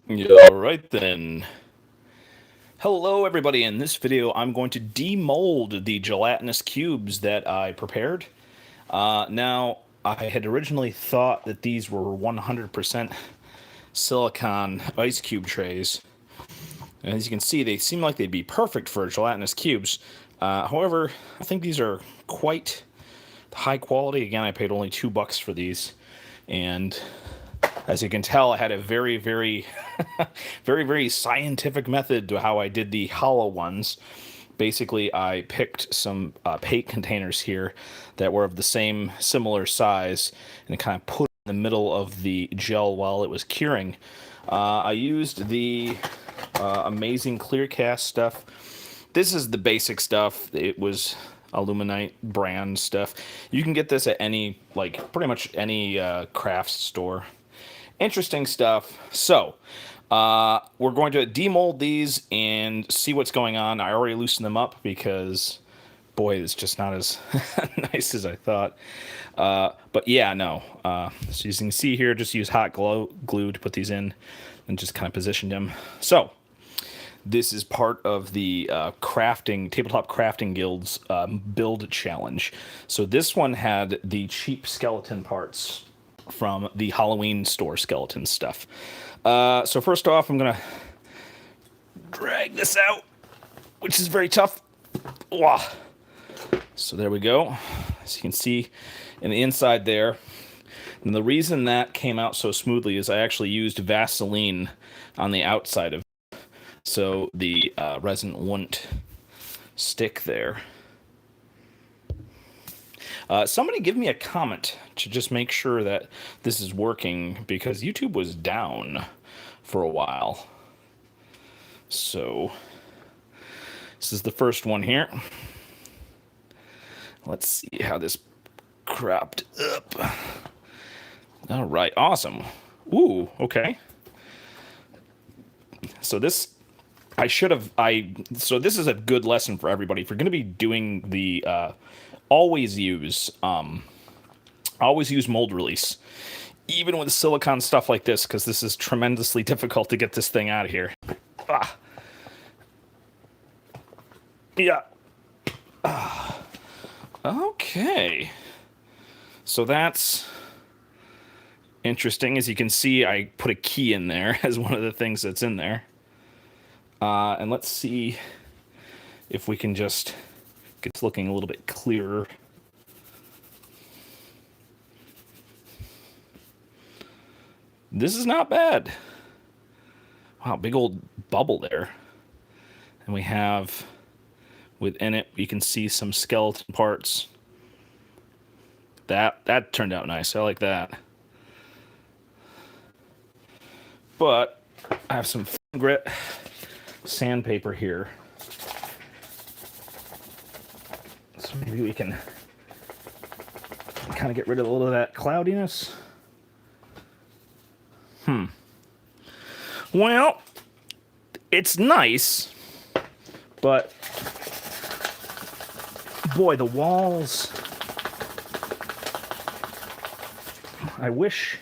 Yeah, all right then. Hello everybody, in this video I'm going to demold the gelatinous cubes that I prepared. Now, I had originally thought that these were 100% silicon ice cube trays. And as you can see, they seem like they'd be perfect for gelatinous cubes. However, I think these are quite high quality. Again, I paid only $2 for these. And as you can tell, I had a very scientific method to how I did the hollow ones. Basically, I picked some paint containers here that were of the same similar size and kind of put in the middle of the gel while it was curing. I used the amazing clear cast stuff. This is the basic stuff. It was Aluminite brand stuff. You can get this at any, like, pretty much any crafts store. Interesting stuff. So, we're going to demold these and see what's going on. I already loosened them up because, boy, it's just not as nice as I thought. But yeah, no. So you can see here, just use hot glue to put these in and just kind of position them. So, this is part of the tabletop crafting guild's build challenge. So this one had the cheap skeleton parts from the Halloween store skeleton stuff. So first off, I'm gonna drag this out, which is very tough. Wow. So there we go. As you can see in the inside there. And the reason that came out so smoothly is I actually used Vaseline on the outside of it, so the resin wouldn't stick there. Somebody give me a comment to just make sure that this is working, because YouTube was down for a while. So this is the first one here. Let's see how this cropped up. All right, awesome. Ooh, okay. So this, so this is a good lesson for everybody. If you're going to be doing the, always use mold release, even with silicone stuff like this, because this is tremendously difficult to get this thing out of here. Ah. Yeah. Okay. So that's interesting. As you can see, I put a key in there as one of the things that's in there. And let's see if we can just get this looking a little bit clearer. This is not bad. Wow, big old bubble there. And we have, within it, you can see some skeleton parts. That turned out nice. I like that. But I have some grit sandpaper here. So maybe we can kind of get rid of a little of that cloudiness. Well, it's nice, but boy, the walls, I wish,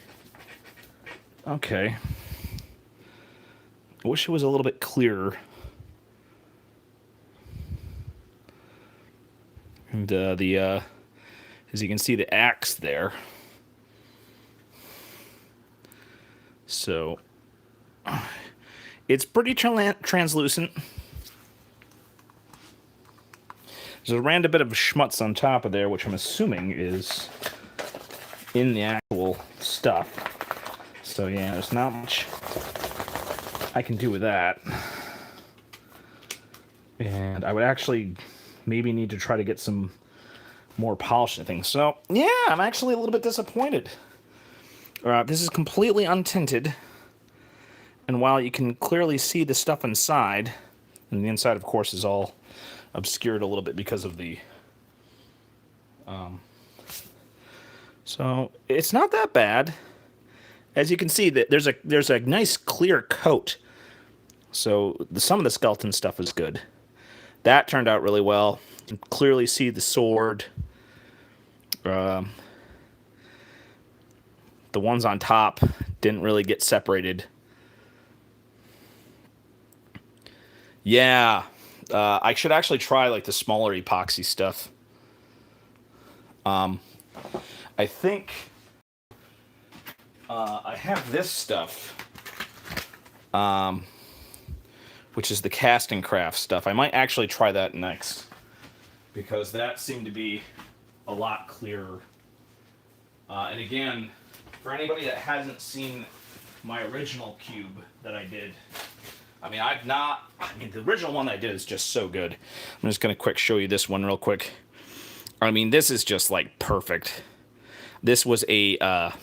okay, I wish it was a little bit clearer. And as you can see, the axe there. So it's pretty translucent. There's a random bit of schmutz on top of there, which I'm assuming is in the actual stuff. So yeah, there's not much I can do with that. And I would actually maybe need to try to get some more polish and things. So yeah, I'm actually a little bit disappointed. This is completely untinted, and while you can clearly see the stuff inside, and the inside, of course, is all obscured a little bit because of the... So it's not that bad. As you can see, that there's a nice clear coat. So some of the skeleton stuff is good. That turned out really well. You can clearly see the sword. The ones on top didn't really get separated. Yeah. I should actually try like the smaller epoxy stuff. I think I have this stuff, which is the casting craft stuff. I might actually try that next because that seemed to be a lot clearer. And again, for anybody that hasn't seen my original cube that I did, I mean, the original one I did is just so good. I'm just going to quick show you this one real quick. I mean, this is just like perfect. This was I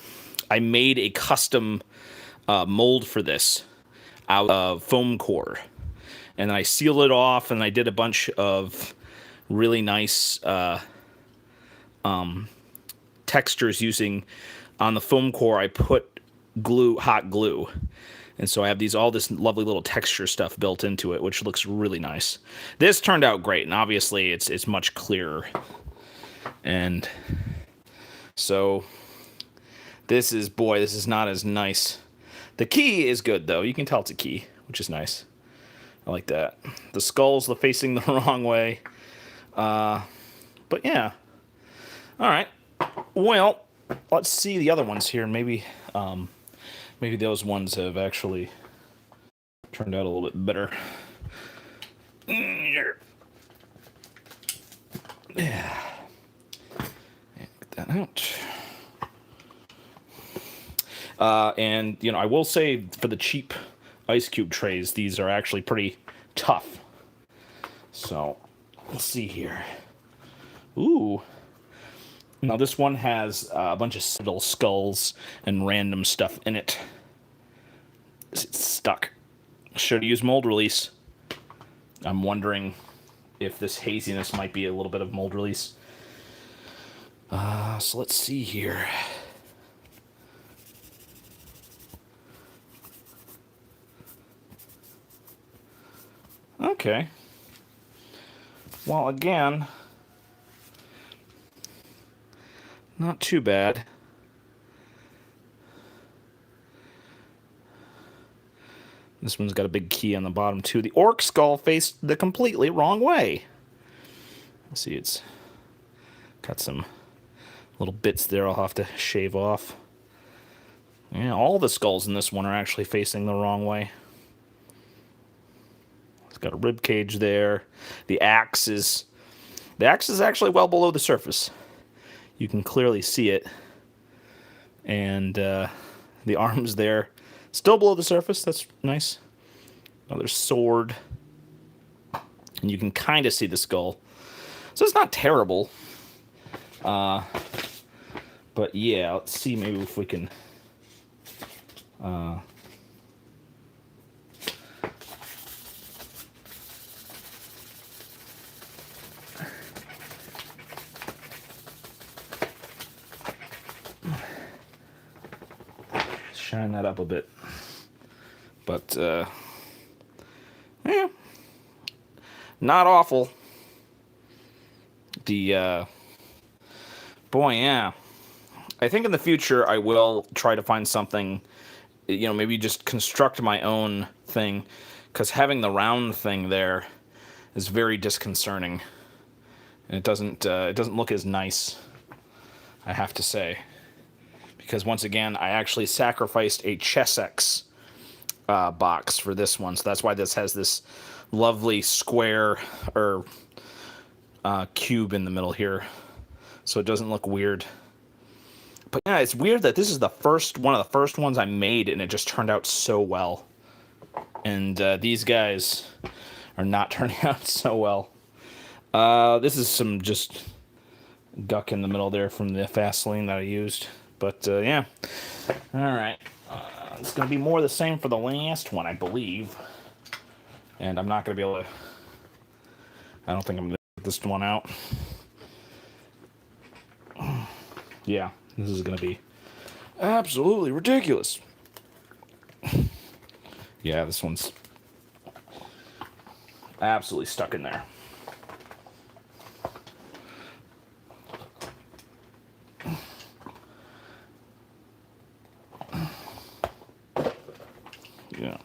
made a custom mold for this out of foam core. And I sealed it off, and I did a bunch of really nice textures using, on the foam core, I put hot glue. And so I have all this lovely little texture stuff built into it, which looks really nice. This turned out great, and obviously it's much clearer. And so this is not as nice. The key is good, though. You can tell it's a key, which is nice. I like that. The skull's facing the wrong way. But yeah. All right. Well, let's see the other ones here. Maybe those ones have actually turned out a little bit better. Yeah. Get that out. And, I will say for the cheap ice cube trays, these are actually pretty tough. So, let's see here. Ooh. Now this one has a bunch of little skulls and random stuff in it. It's stuck. Should use mold release. I'm wondering if this haziness might be a little bit of mold release. So let's see here. Okay. Well, again, not too bad. This one's got a big key on the bottom, too. The orc skull faced the completely wrong way. Let's see, it's got some little bits there I'll have to shave off. Yeah, all the skulls in this one are actually facing the wrong way. It's got a rib cage there. The axe is actually well below the surface. You can clearly see it. And the arms there, still below the surface. That's nice. Another sword. And you can kind of see the skull. So it's not terrible. But yeah, let's see maybe if we can... shine that up a bit. But, yeah, not awful. Boy, yeah. I think in the future I will try to find something, maybe just construct my own thing, because having the round thing there is very disconcerting. And it doesn't look as nice, I have to say. Because once again, I actually sacrificed a Chessex box for this one, so that's why this has this lovely square or cube in the middle here, so it doesn't look weird. But yeah, it's weird that this is one of the first ones I made, and it just turned out so well. And these guys are not turning out so well. This is some just guck in the middle there from the Vaseline that I used. But, yeah. All right. It's going to be more the same for the last one, I believe. And I'm not going to be able to... I don't think I'm going to get this one out. Yeah, this is going to be absolutely ridiculous. Yeah, this one's absolutely stuck in there. Yeah.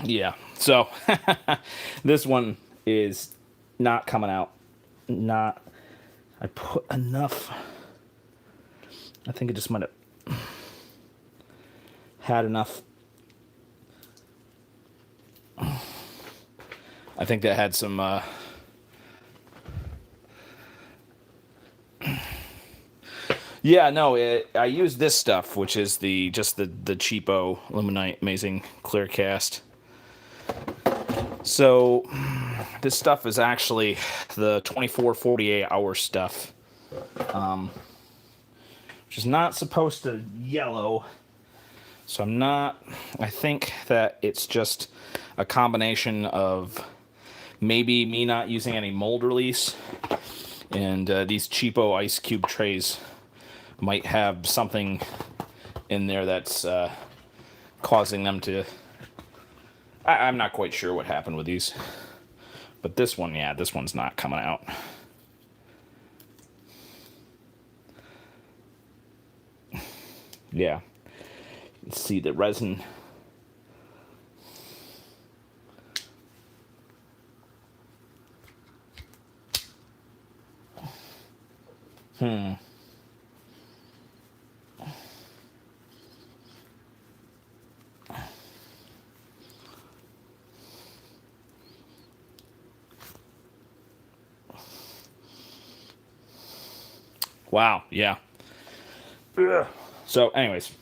Yeah, so this one is not coming out. Not, I put enough. I think it just might have had enough. I think that had some. Yeah, no, I use this stuff, which is just the cheapo Luminite Amazing Clear Cast. So this stuff is actually the 24-48 hour stuff, which is not supposed to yellow. So I think that it's just a combination of maybe me not using any mold release, and these cheapo ice cube trays might have something in there that's causing them to... I'm not quite sure what happened with these. But this one, yeah, this one's not coming out. Yeah. Let's see the resin. Wow, yeah. Ugh. So, anyways.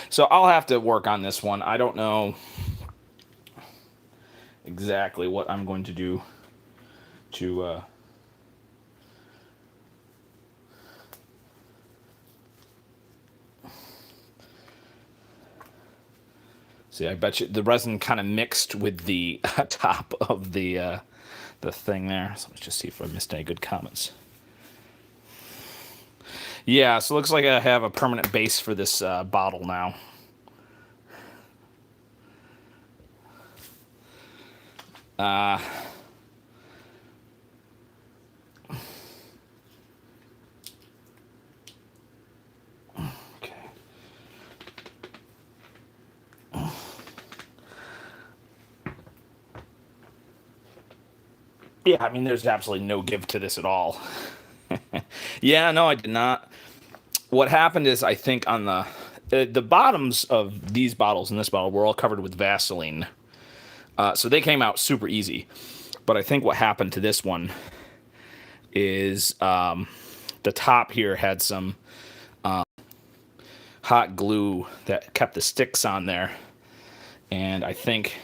So, I'll have to work on this one. I don't know exactly what I'm going to do to... See, I bet you the resin kind of mixed with the top of the thing there. So let's just see if I missed any good comments. Yeah, so it looks like I have a permanent base for this bottle now. Okay. Yeah, I mean, there's absolutely no give to this at all. Yeah, no, I did not. What happened is, I think on the bottoms of these bottles and this bottle were all covered with Vaseline. So they came out super easy. But I think what happened to this one is the top here had some hot glue that kept the sticks on there. And I think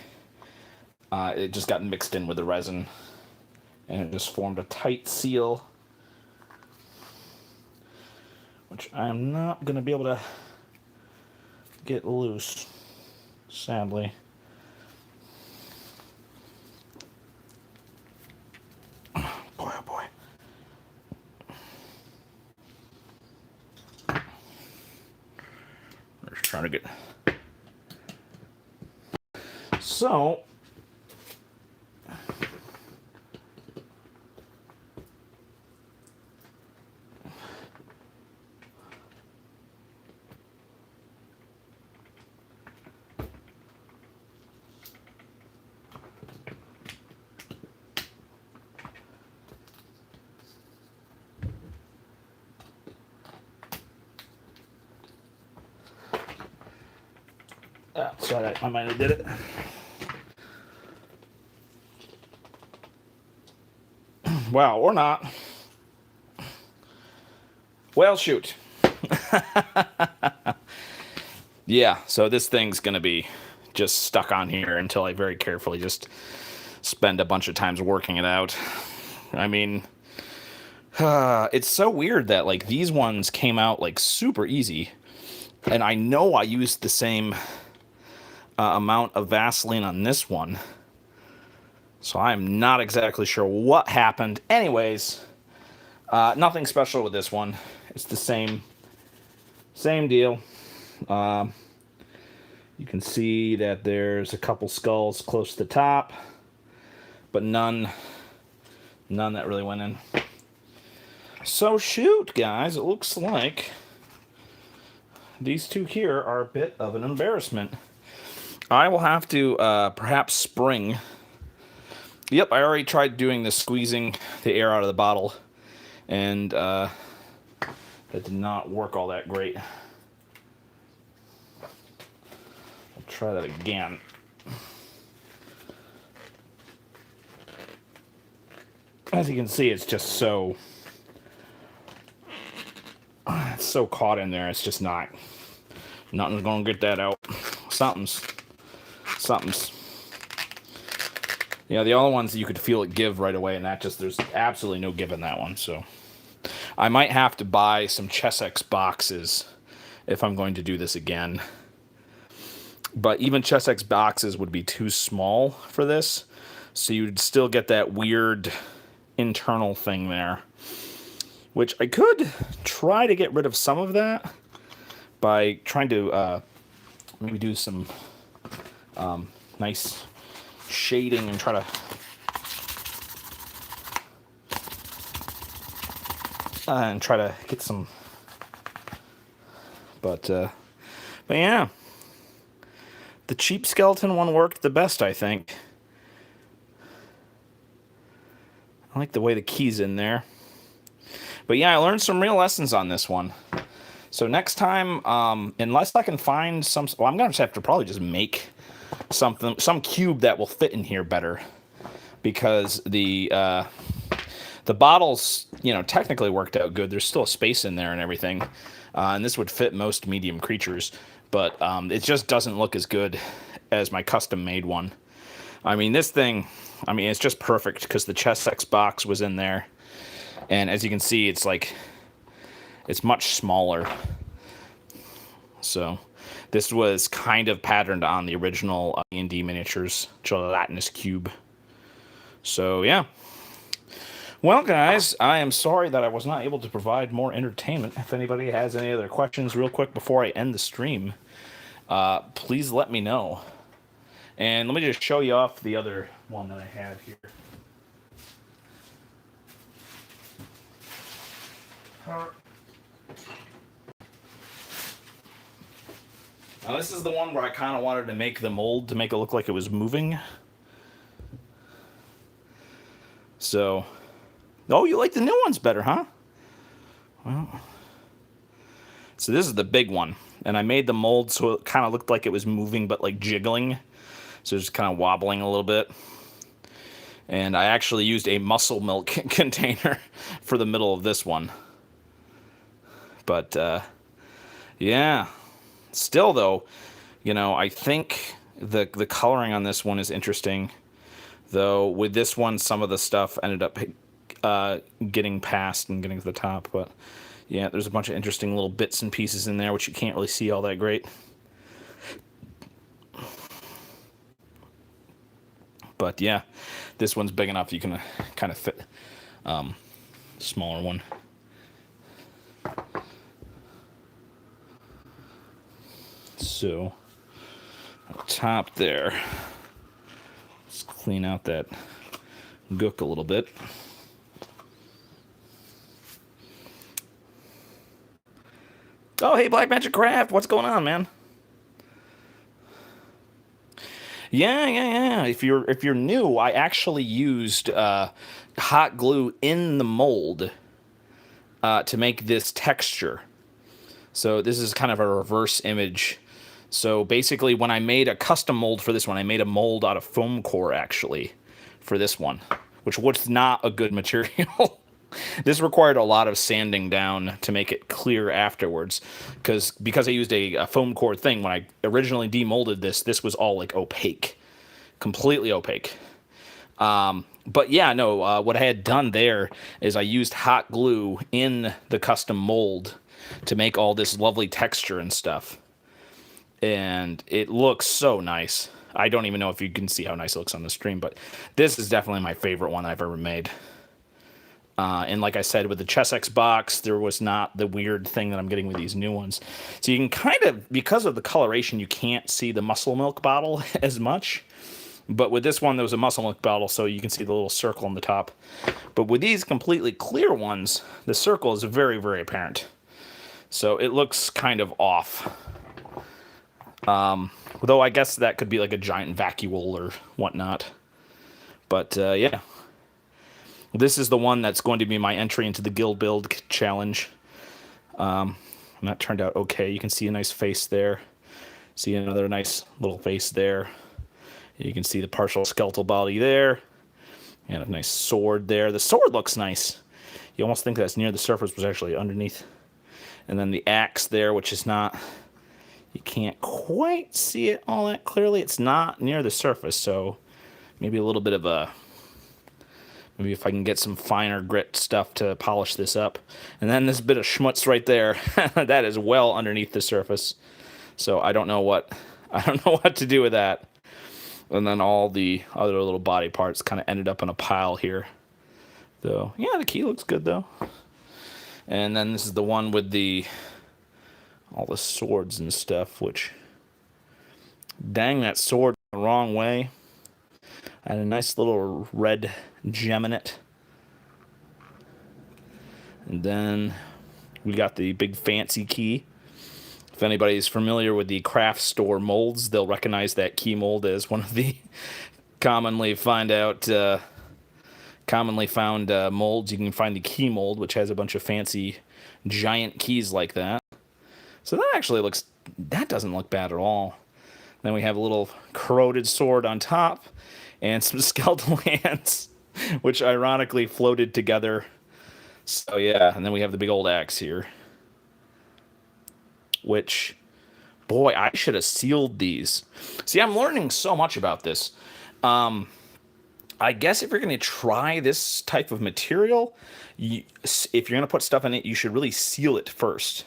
it just got mixed in with the resin. And it just formed a tight seal, which I'm not going to be able to get loose, sadly. Boy, oh boy. I'm just trying to get... So... sorry, I might have did it. Wow, or not. Well, shoot. Yeah, so this thing's going to be just stuck on here until I very carefully just spend a bunch of times working it out. I mean, it's so weird that, like, these ones came out, like, super easy. And I know I used the same amount of Vaseline on this one. So I'm not exactly sure what happened. Anyways, nothing special with this one. It's the same deal. You can see that there's a couple skulls close to the top, but none that really went in. So shoot, guys, it looks like these two here are a bit of an embarrassment. I will have to perhaps spring. Yep, I already tried doing the squeezing the air out of the bottle, and that did not work all that great. I'll try that again. As you can see, it's just so caught in there. It's just nothing's gonna get that out. Something's. You know, the other ones you could feel it give right away, and there's absolutely no give in that one. So I might have to buy some Chessex boxes if I'm going to do this again. But even Chessex boxes would be too small for this, so you'd still get that weird internal thing there, which I could try to get rid of some of that by trying to maybe do some nice shading and try to get some, but yeah, the cheap skeleton one worked the best, I think. I like the way the key's in there. But yeah, I learned some real lessons on this one. So next time, unless I can find some, well, I'm gonna just have to probably just make some cube that will fit in here better, because the bottles, you know, technically worked out good. There's still a space in there and everything, and this would fit most medium creatures, but it just doesn't look as good as my custom made one. I mean, this thing, I mean, it's just perfect because the Chessex box was in there, and as you can see, it's like, it's much smaller. So this was kind of patterned on the original D&D Miniatures Gelatinous cube. So yeah. Well, guys, I am sorry that I was not able to provide more entertainment. If anybody has any other questions real quick before I end the stream, please let me know. And let me just show you off the other one that I have here. Now, this is the one where I kind of wanted to make the mold to make it look like it was moving. So, oh, you like the new ones better, huh? Well, so this is the big one, and I made the mold so it kind of looked like it was moving, but like jiggling. So it's just kind of wobbling a little bit. And I actually used a muscle milk container for the middle of this one. But, yeah. Still, though, you know, I think the coloring on this one is interesting. Though, with this one, some of the stuff ended up getting past and getting to the top. But, yeah, there's a bunch of interesting little bits and pieces in there, which you can't really see all that great. But yeah, this one's big enough you can kind of fit smaller one. So, up top there, let's clean out that gook a little bit. Oh, hey, Black Magic Craft, what's going on, man? Yeah. If you're new, I actually used hot glue in the mold to make this texture. So this is kind of a reverse image. So basically, when I made a custom mold for this one, I made a mold out of foam core actually for this one, which was not a good material. This required a lot of sanding down to make it clear afterwards, because I used a foam core thing. When I originally demolded this was all like opaque, completely opaque. But yeah, no, what I had done there is I used hot glue in the custom mold to make all this lovely texture and stuff, and it looks so nice. I don't even know if you can see how nice it looks on the stream, but this is definitely my favorite one I've ever made. And like I said, with the Chessex box, there was not the weird thing that I'm getting with these new ones. So you can kind of, because of the coloration, you can't see the muscle milk bottle as much. But with this one, there was a muscle milk bottle, so you can see the little circle on the top. But with these completely clear ones, the circle is very, very apparent. So it looks kind of off. Though I guess that could be like a giant vacuole or whatnot. But yeah, this is the one that's going to be my entry into the guild build challenge. And that turned out okay. You can see a nice face there. See another nice little face there. You can see the partial skeletal body there. And a nice sword there. The sword looks nice. You almost think that's near the surface, was actually underneath. And then the axe there, which is not... You can't quite see it all that clearly. It's not near the surface, so maybe a little bit of a... Maybe if I can get some finer grit stuff to polish this up. And then this bit of schmutz right there, that is well underneath the surface. So I don't know what to do with that. And then all the other little body parts kind of ended up in a pile here. So yeah, the key looks good though. And then this is the one with all the swords and stuff, which, dang, that sword the wrong way. I had a nice little red gem in it. And then we got the big fancy key. If anybody's familiar with the craft store molds, they'll recognize that key mold as one of the commonly found molds. You can find the key mold, which has a bunch of fancy giant keys like that. So that actually that doesn't look bad at all. Then we have a little corroded sword on top and some skeletal hands, which ironically floated together. So yeah, and then we have the big old axe here. Which, boy, I should have sealed these. See, I'm learning so much about this. I guess if you're going to try this type of material, if you're going to put stuff in it, you should really seal it first.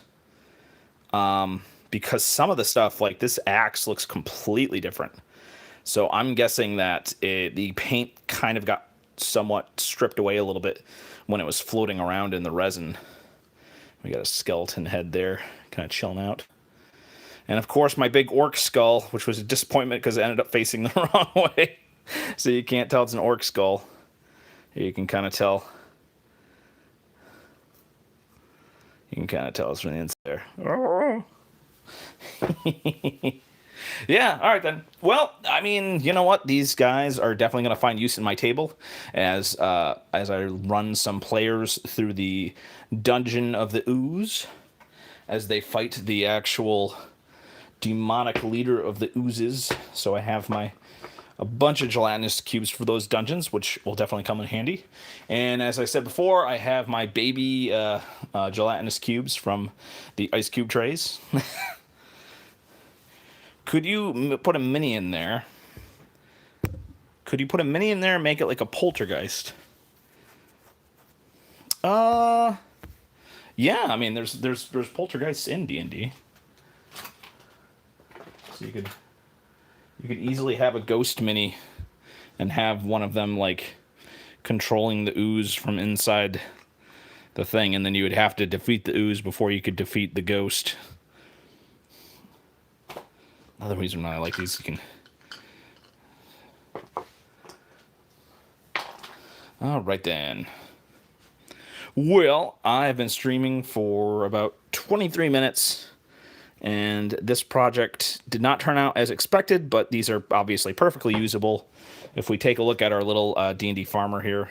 Because some of the stuff, like this axe, looks completely different. So I'm guessing that the paint kind of got somewhat stripped away a little bit when it was floating around in the resin. We got a skeleton head there, kind of chilling out. And of course, my big orc skull, which was a disappointment because it ended up facing the wrong way. So you can't tell it's an orc skull. You can kind of tell. You can kind of tell it's from the inside there. Yeah, all right then. Well, I mean, you know what? These guys are definitely going to find use in my table as I run some players through the Dungeon of the Ooze as they fight the actual demonic leader of the oozes. So I have a bunch of gelatinous cubes for those dungeons, which will definitely come in handy. And as I said before, I have my baby gelatinous cubes from the ice cube trays. Could you put a mini in there? Could you put a mini in there and make it like a poltergeist? Yeah, I mean, there's poltergeists in D&D. So you could easily have a ghost mini and have one of them like controlling the ooze from inside the thing, and then you would have to defeat the ooze before you could defeat the ghost. Another reason why I like these, you can... All right then. Well, I've been streaming for about 23 minutes, and this project did not turn out as expected, but these are obviously perfectly usable. If we take a look at our little D&D farmer here.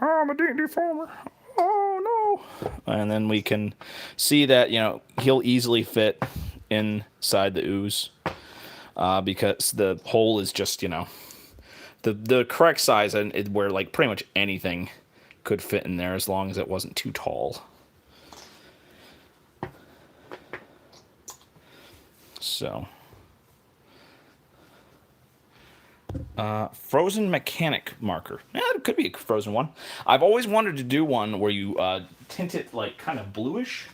Oh, I'm a D&D farmer. Oh, no. And then we can see that, you know, he'll easily fit inside the ooze because the hole is just, you know, the correct size, and where like pretty much anything could fit in there as long as it wasn't too tall. So frozen mechanic marker. Yeah, it could be a frozen one. I've always wanted to do one where you tint it like kind of bluish.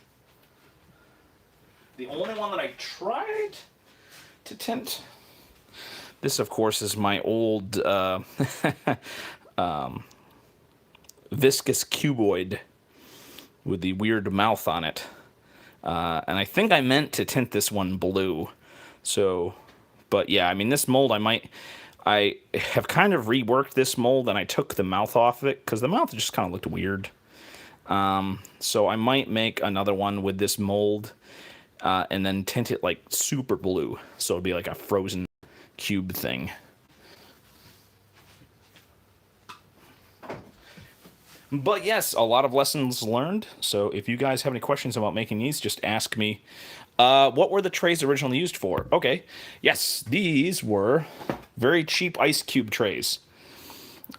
The only one that I tried to tint, this of course is my old viscous cuboid with the weird mouth on it. And I think I meant to tint this one blue. So, but yeah, I mean, this mold I have kind of reworked this mold, and I took the mouth off of it because the mouth just kind of looked weird. So I might make another one with this mold. and then tint it like super blue, so it'll be like a frozen cube thing. But yes, a lot of lessons learned. So if you guys have any questions about making these, just ask me. What were the trays originally used for? Okay, yes, these were very cheap ice cube trays.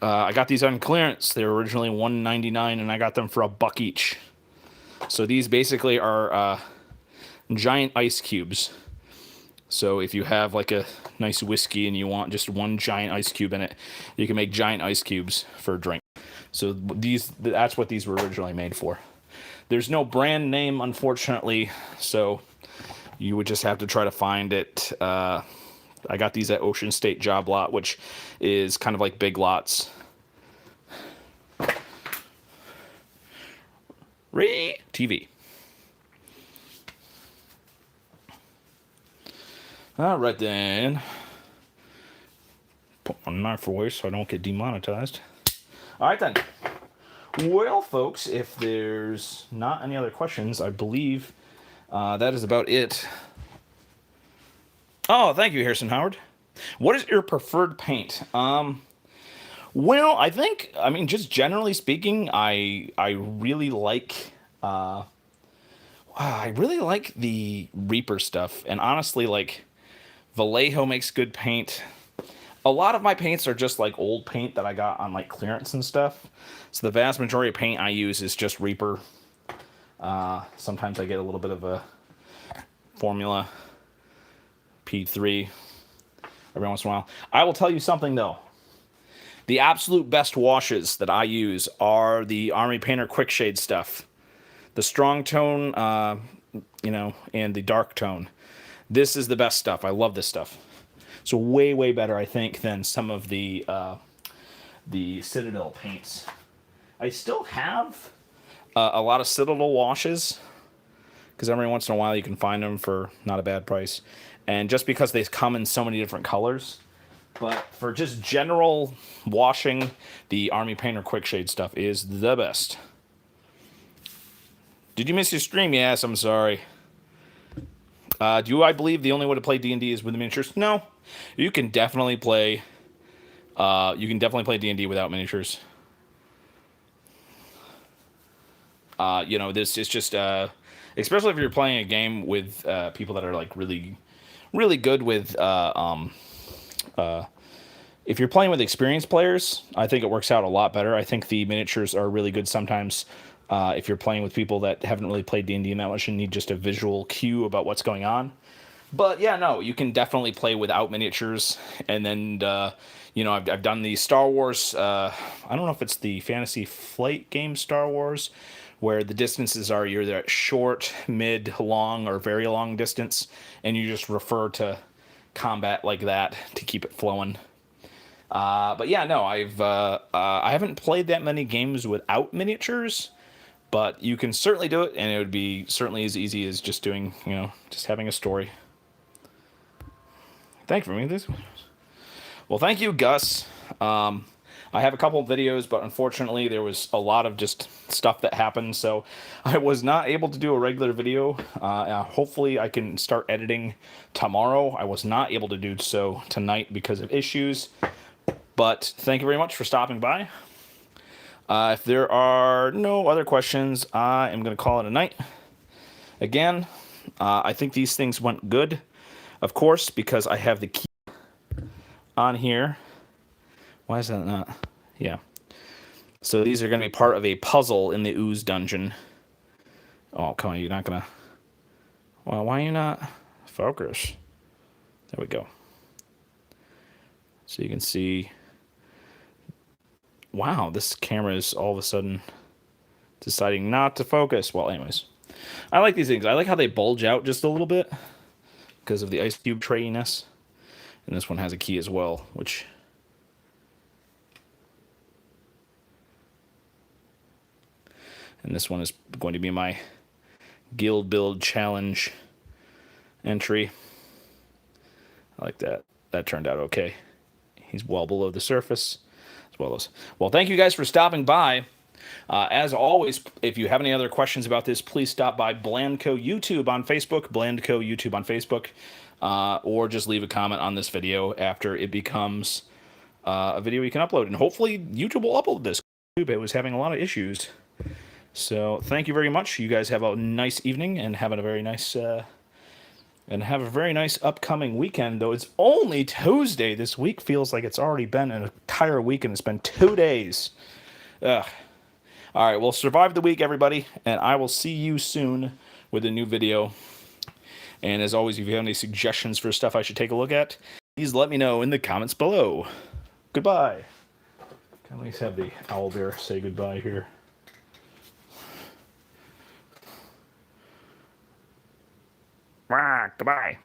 I got these on clearance. They were originally $1.99, and I got them for $1 each. So these basically are giant ice cubes. So if you have like a nice whiskey and you want just one giant ice cube in it, you can make giant ice cubes for a drink. So that's what these were originally made for. There's no brand name, unfortunately, so you would just have to try to find it. I got these at Ocean State Job Lot, which is kind of like Big Lots. TV. All right then. Put my knife away so I don't get demonetized. All right then. Well, folks, if there's not any other questions, I believe that is about it. Oh, thank you, Harrison Howard. What is your preferred paint? Well, I mean, just generally speaking, I really like the Reaper stuff, and honestly, like Vallejo makes good paint. A lot of my paints are just like old paint that I got on like clearance and stuff. So the vast majority of paint I use is just Reaper. Sometimes I get a little bit of a Formula P3 every once in a while. I will tell you something though. The absolute best washes that I use are the Army Painter Quick Shade stuff. The strong tone, and the dark tone. This is the best stuff. I love this stuff. So way, way better, I think, than some of the Citadel paints. I still have a lot of Citadel washes, because every once in a while you can find them for not a bad price. And just because they come in so many different colors. But for just general washing, the Army Painter Quick Shade stuff is the best. Did you miss your stream? Yes, I'm sorry. Do I believe the only way to play D&D is with the miniatures? No. You can definitely play D&D without miniatures. This is just especially if you're playing a game with people that are like really, really good with if you're playing with experienced players, I think it works out a lot better. I think the miniatures are really good sometimes if you're playing with people that haven't really played D&D that much and need just a visual cue about what's going on. But yeah, no, you can definitely play without miniatures. And then, I've done the Star Wars, I don't know if it's the Fantasy Flight game Star Wars, where the distances are either at short, mid, long, or very long distance, and you just refer to combat like that to keep it flowing. But yeah, no, I haven't played that many games without miniatures, but you can certainly do it, and it would be certainly as easy as just doing, just having a story. Thank you for me this. Well, thank you, Gus. I have a couple of videos, but unfortunately there was a lot of just stuff that happened, so I was not able to do a regular video. Hopefully I can start editing tomorrow. I was not able to do so tonight because of issues, but thank you very much for stopping by. If there are no other questions, I am going to call it a night. Again, I think these things went good, of course, because I have the key on here. Why is that not? Yeah. So these are going to be part of a puzzle in the Ooze dungeon. Oh, come on, you're not going to... Well, why are you not... Focus. There we go. So you can see... Wow, this camera is all of a sudden deciding not to focus. Well, anyways. I like these things. I like how they bulge out just a little bit because of the ice cube trayiness. And this one has a key as well, which... And this one is going to be my Guild Build Challenge entry. I like that. That turned out okay. He's well below the surface, as well as... Well, thank you guys for stopping by. As always, if you have any other questions about this, please stop by Blandco YouTube on Facebook, or just leave a comment on this video after it becomes a video you can upload. And hopefully YouTube will upload this. It was having a lot of issues. So thank you very much. You guys have a nice evening and have a very nice upcoming weekend. Though it's only Tuesday. This week feels like it's already been an entire week, and it's been 2 days. Ugh. All right, well, survive the week, everybody, and I will see you soon with a new video. And as always, if you have any suggestions for stuff I should take a look at, please let me know in the comments below. Goodbye. Can at least have the owl bear say goodbye here. Goodbye.